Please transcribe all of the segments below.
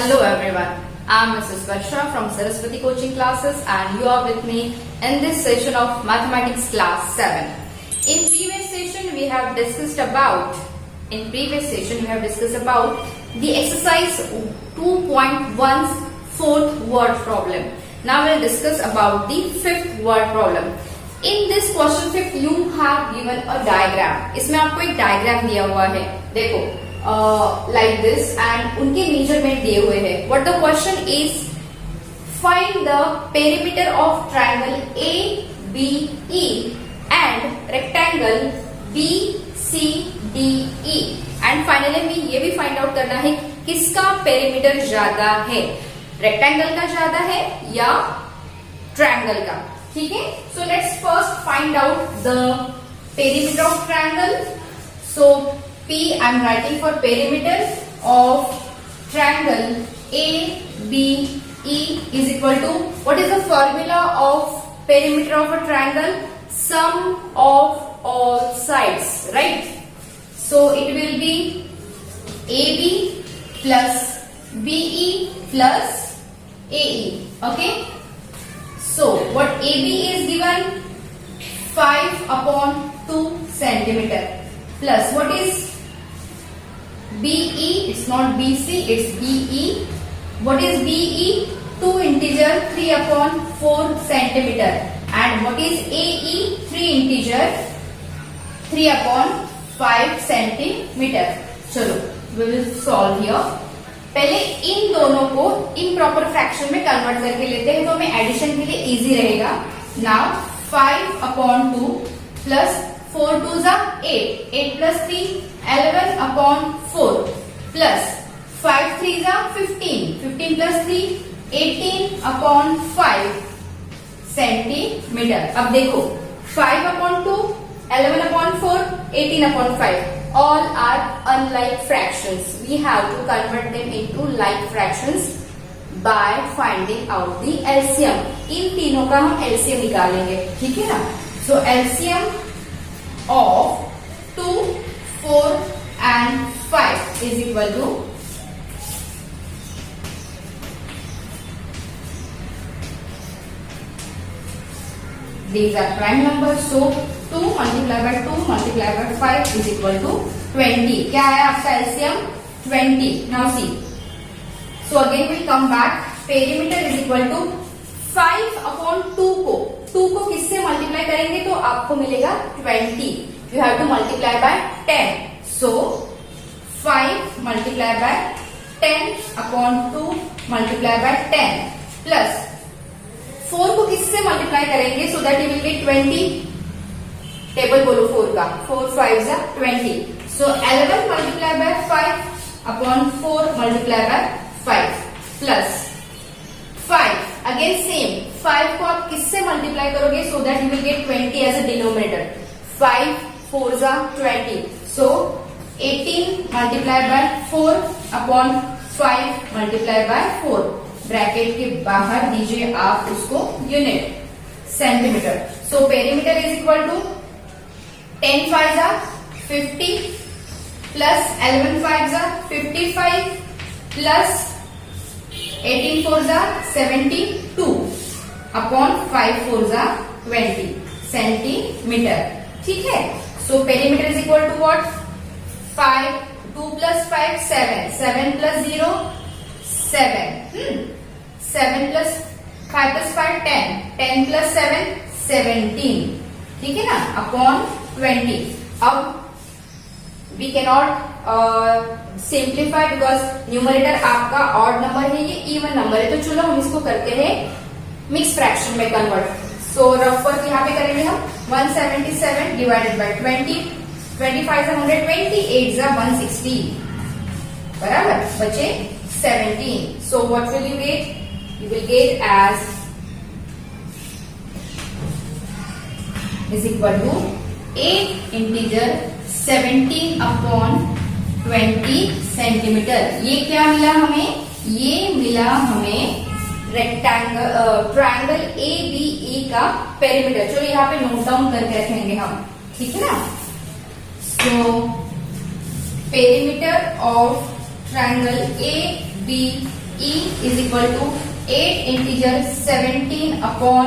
Hello everyone, I am Mrs. Varsha from Saraswati Coaching Classes and you are with me in this session of Mathematics Class 7. In previous session we have discussed about the exercise 2.1's fourth word problem. Now we will discuss about the fifth word problem. In this question fifth you have given a diagram. इसमें आपको एक diagram दिया हुआ है. देखो like this and उनके measurement दिए हुए हैं. What the question is, find the perimeter of triangle ABE and rectangle BCDE and finally हमें ये भी find out करना है किसका perimeter ज्यादा है, rectangle का ज्यादा है या triangle का. ठीक है. So let's first find out the perimeter of triangle. So P I am writing for perimeter of triangle ABE is equal to, what is the formula of perimeter of a triangle? Sum of all sides, right? So it will be AB plus BE plus AE. Okay. So what AB is given 5/2 centimeter plus what is BE? It's not BC, it's BE. What is BE? 2 integer 3/4 centimeter. And what is AE? 3 integer 3/5 centimeter. चलो, we will solve here. पहले इन दोनों को improper fraction में convert करके लेते हैं तो हमें एडिशन के लिए इजी रहेगा. नाउ 5/2 प्लस 4 2 जा 8, 8 plus 3 11/4 plus 5 3 जा 15, 15 plus 3 18/5 सेंटीमीटर. अब देखो 5/2 11/4 18/5 all are unlike fractions. We have to convert them into like fractions by finding out the LCM. इन तीनों का हम LCM निकालेंगे. ठीक है ना. So LCM of 2, 4 and 5 is equal to these are prime numbers. So 2 multiplied by 2 multiplied by 5 is equal to 20. क्या है आपका LCM? 20. Now see. So again we come back. Perimeter is equal to 5/2 को 2 को किससे multiply करेंगे तो आपको मिलेगा 20. You have to multiply by 10. So 5 multiply by 10/2 multiply by 10 plus 4 को किससे मल्टीप्लाई करेंगे so that you will get 20. Table बोलो 4 का. 4 5 are 20. So 11 multiply by 5/4 multiply by 5 plus 5. Again same. 5 को आप किससे मल्टीप्लाई करोगे so that you will get 20 as a denominator. 5 4s are 20. So 18 multiply by 4/5 multiply by 4. Bracket के बाहर दीजिए आप उसको unit centimetre. So perimeter is equal to 10 5s are 50 plus 11 5s are 55 plus 18 4s are 72 upon 5 4s are 20 centimeter. ठीक है. So perimeter is equal to what? 5 2 plus 5 7 7 plus 0 7 7 plus 5 plus 5 10 10 plus 7 17. ठीक है ना. Upon 20. अब we cannot simplify because numerator आपका odd number है, ये even number है. तो चलो हम इसको करते हैं मिक्स फ्रैक्शन में कन्वर्ट. सो रफ वर्क यहाँ पे करेंगे हम. 177 डिवाइडेड बाय 20. 25 120, 8 160 बराबर बचे 17. So what will you get? You will get as is equal to 8 integer 17/20 centimetre. ये क्या मिला हमें? ये मिला हमें रेक्टेंगल ट्रायंगल ABE का पेरीमीटर. चलो यहाँ पे नोट डाउन करके रखेंगे हम. ठीक है ना. So perimeter of triangle ABE E is equal to 8 integer 17 upon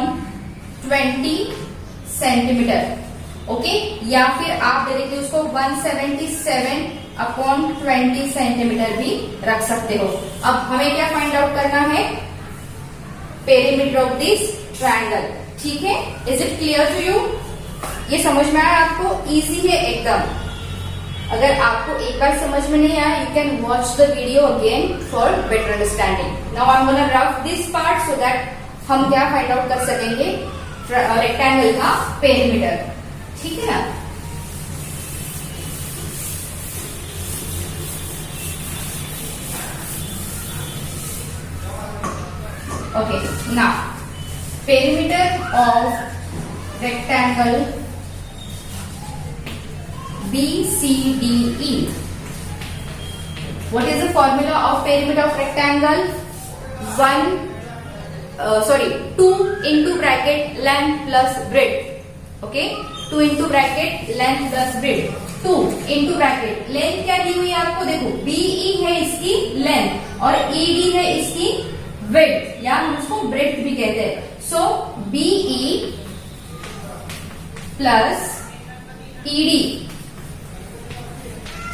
20 centimetre, okay. या फिर आप डायरेक्टली उसको 177 अपॉन 20 सेंटीमीटर भी रख सकते हो। अब हमें क्या फाइंड आउट करना है? पेरीमीटर ऑफ दिस ट्रायंगल, ठीक है। Is it clear to you? ये समझ में आया आपको? इजी है एकदम। अगर आपको एक बार समझ में नहीं आया, you can watch the video again for better understanding. Now I am gonna rough this part so that हम क्या फाइंड आउट कर सकेंगे रेक्टेंगल का पेरीमीटर, ठीक है ना। Okay, now perimeter of rectangle BCDE. What is the formula of perimeter of rectangle? 2 into bracket length plus breadth. Okay, 2 into bracket length plus breadth. 2 into bracket length क्या दी हुई है आपको? देखो BE है इसकी लेंथ और ED है इसकी width, या हम उसको breadth भी कहते हैं। So BE plus ED,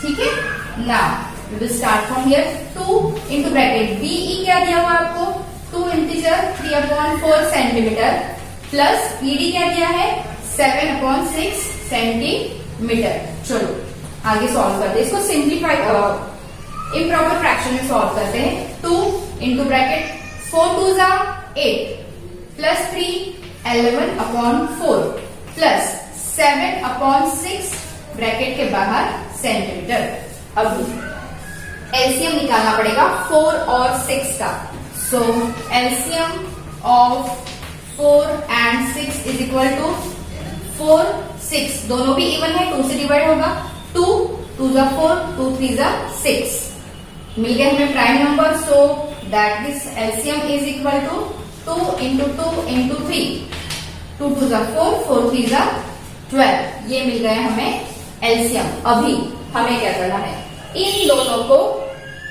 ठीक है। Now we will start from here. 2 into bracket BE क्या दिया हुआ आपको? 2 इंटीजर 3/4 सेंटीमीटर प्लस ED क्या दिया है? 7/6 सेंटीमीटर। चलो आगे सॉल्व करते हैं इसको, सिंप्लीफाई इम्प्रॉपर फ्रैक्शन में सॉल्व करते हैं। 2 इंटू ब्रैकेट 4 2 जा 8 प्लस 3 11/4 प्लस 7/6 ब्रैकेट के बाहर सेंटीमीटर। अब एलसीएम निकालना पड़ेगा 4 और 6 का। So LCM of 4 and 6 is equal to 4 6, दोनों भी इवन है, 2 से डिवाइड होगा। 2 2 जा 4, 2 3 जा 6, मिल गया हमें prime number. So that this LCM is equal to 2 into 2 into 3, 2 2 जा 4, 4 3 जा 12, ये मिल गया हमें एलसीएम। अभी हमें क्या करना है? इन दोनों को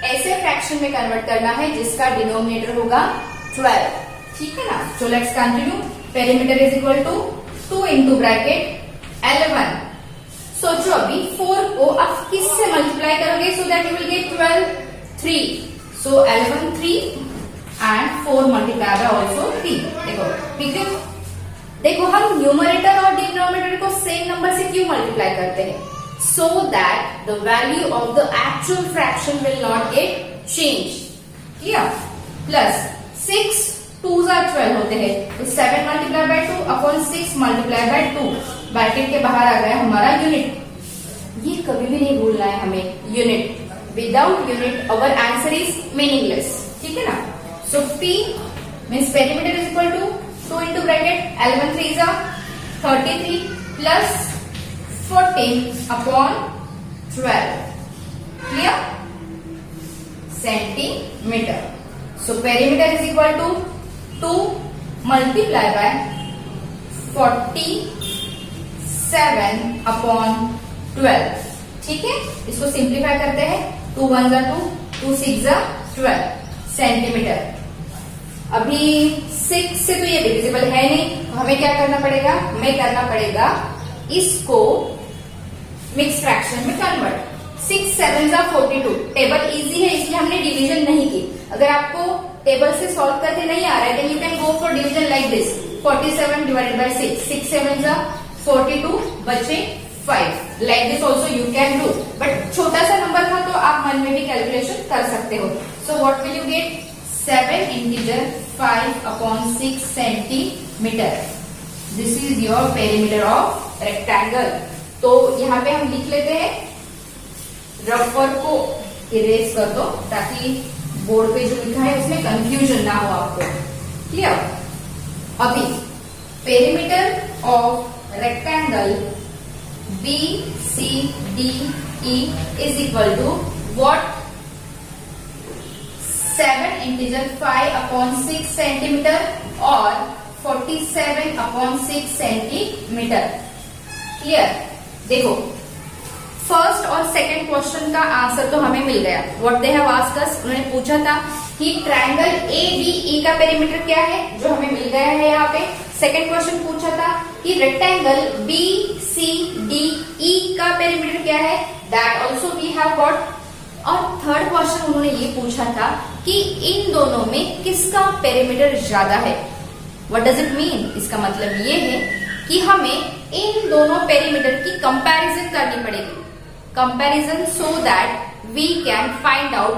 ऐसे फ्रैक्शन में कन्वर्ट करना है जिसका डिनोमिनेटर होगा 12, ठीक है ना। So let's continue. Perimeter is equal to 2 into bracket 11। सोचो अभी 4 को आप किससे मल्टीप्लाई करोगे so that you will get 12 3। So 11 3 and 4 multiply by also 3। देखो ठीक है, देखो हम न्यूमरेटर और डिनोमिनेटर को सेम नंबर से क्यों मल्टीप्लाई करते हैं? So that the value of the actual fraction will not get change. Clear? Plus 6 2 12 होते हैं, तो 7 multiply by 2 upon 6 multiply by 2, bracket के बाहर आ गया हमारा यूनिट। ये कभी भी नहीं भूलना है हमें, unit. Without unit our answer is meaningless, ठीक है ना। So P means perimeter is equal to 2 into bracket 11 3 जा 33 plus 14 upon 12, clear? Centimetre. So perimeter is equal to 2 multiply by 47 upon 12, ठीक है। इसको सिंप्लीफाई करते हैं। 2 1 जा 2, 2 6 जा 12 सेंटीमीटर। अभी 6 से तो ये डिविजिबल है नहीं, तो हमें क्या करना पड़ेगा? हमें करना पड़ेगा इसको मिक्स फ्रैक्शन में कन्वर्ट। 6 7 जा 42। टेबल इजी है इसलिए हमने डिवीजन नहीं की। अगर आपको टेबल से सॉल्व करके नहीं आ रहा है then you can go for division like this. 47 divided by 6, 6 7 जा 42 बचे 5। Like this also you can do, but छोटा सा नंबर था तो आप मन में भी कैलकुलेशन कर सकते हो। So what will you get? 7 integer 5 upon 6 centimetre. This is your perimeter of rectangle. तो यहाँ पे हम लिख लेते हैं, रफर को इरेज कर दो ताकि बोर्ड पे जो लिखा है उसमें कंफ्यूजन ना हो आपको। क्लियर? अभी perimeter of rectangle BCDE is equal to what? 7 integer 5 upon 6 centimetre और 47 अपॉन 6 सेंटीमीटर। क्लियर? देखो फर्स्ट और सेकंड क्वेश्चन का आंसर तो हमें मिल गया। What they have asked us, उन्होंने पूछा था कि ट्रायंगल ABE का पेरीमीटर क्या है, जो हमें मिल गया है यहाँ पे। सेकंड क्वेश्चन पूछा था कि रेक्टेंगल BCDE का पेरीमीटर क्या है, that also we have got. और थर्ड क्वेश्चन उन्होंने ये पूछा था कि इन दोनों में किसका पेरीमीटर ज्यादा है। व्हाट डज इट मीन, इसका मतलब ये है कि हमें इन दोनों पेरीमीटर की कंपैरिजन करनी पड़ेगी, comparison so that we can find out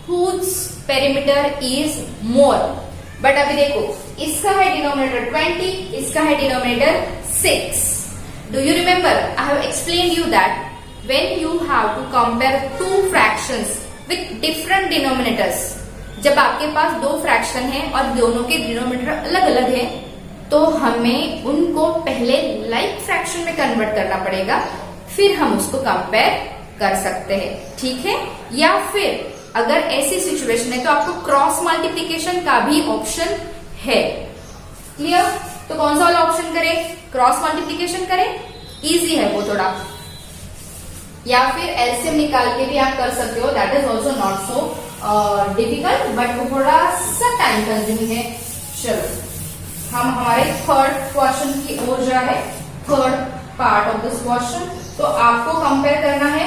whose perimeter is more. But अभी देखो, इसका है डिनोमिनेटर 20, इसका है denominator 6। Do you remember, I have explain you that when you have to compare two fractions with different denominators, जब आपके पास दो fraction है और दोनों के डिनोमिनेटर अलग अलग है, तो हमें उनको पहले लाइक फ्रैक्शन में कन्वर्ट करना पड़ेगा, फिर हम उसको कंपेयर कर सकते हैं, ठीक है। या फिर अगर ऐसी सिचुएशन है तो आपको क्रॉस मल्टीप्लीकेशन का भी ऑप्शन है। क्लियर, तो कौन सा वाला ऑप्शन करें, क्रॉस मल्टीप्लीकेशन करें, इजी है वो थोड़ा, या फिर एलसीएम निकाल के भी आप कर सकते हो, that is also not so difficult, but वो थोड़ा सा टाइम कंज्यूमिंग है। चलो हम हमारे थर्ड क्वेश्चन की ओर जा रहे, third part of this question. तो आपको कंपेयर करना है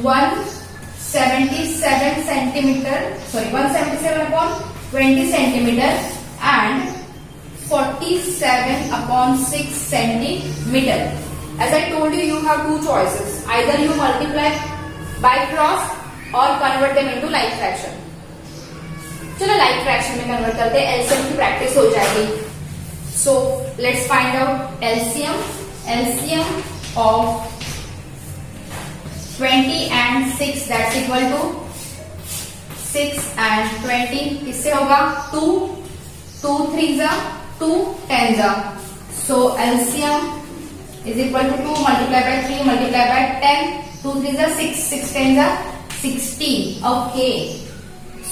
177 centimetre, sorry 177/20 centimetre and 47/6 centimetre. As I told you, you have two choices. Either you multiply by cross or convert them into like fraction. चलो like fraction में convert करते हैं, LCM की practice हो जाएगी। So let's find out LCM. LCM of 20 and 6, that's equal to 6 and 20 किससे होगा, 2 3s are 2 10s are. So LCM is equal to 2 multiplied by 3 multiplied by 10, 2 3s are 6, 6 10s are 16. Okay,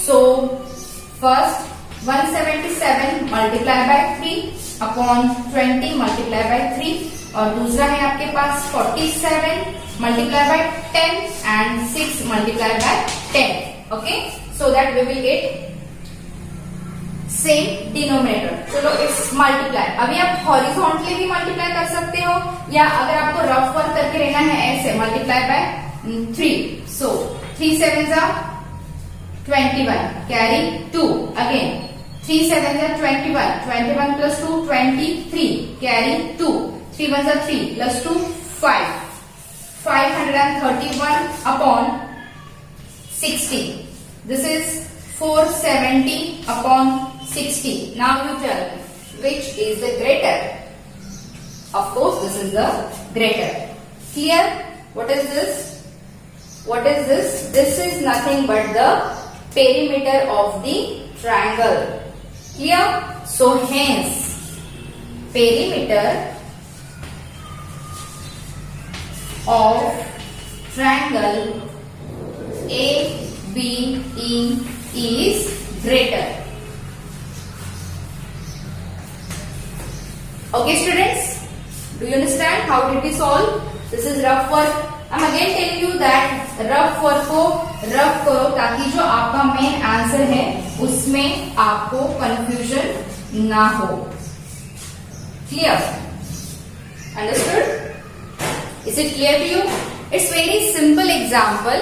so first 177 multiplied by 3 upon 20 multiplied by 3, और दूसरा है आपके पास 47 multiplied by 10 and 6 multiplied by 10. Okay, so that we will get same denominator. चलो it's multiply, अभी आप horizontally भी multiply कर सकते हो, या अगर आपको रफ वर्क करके रहना है ऐसे multiply by 3। So 3 7s are 21, carry 2, again 3 7s are 21, 21 plus 2 23, carry 2, 3 1s are 3 plus 2 5, 531 upon 60, this is 470 upon 60. Now you tell me which is the greater. Of course this is the greater. Clear? What is this? What is this? This is nothing but the perimeter of the triangle. Clear? So hence perimeter of triangle ABE is greater. Okay students, do you understand how did we solve? This is rough work. I'm again telling you that rough work को rough करो ताकि जो आपका main answer है उसमें आपको confusion ना हो। Clear? Understood? Is it clear to you? It's very simple example.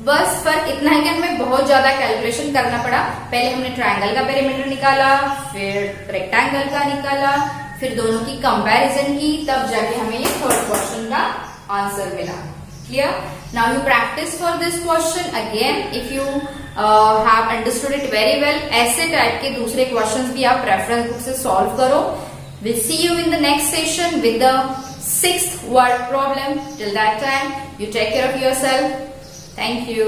बस फर्क इतना है कि हमें बहुत ज्यादा कैलकुलेशन करना पड़ा। पहले हमने ट्रायंगल का पेरीमीटर निकाला, फिर रेक्टेंगल का निकाला, फिर दोनों की कंपैरिजन की, तब जाके हमें ये थर्ड क्वेश्चन का आंसर मिला। Clear? Now you practice for this question again if you have understood it very well. ऐसे टाइप के दूसरे क्वेश्चंस भी आप रेफरेंस बुक से सॉल्व करो। Will see you in the next session with the 6th word problem. Till that time, you take care of yourself. Thank you.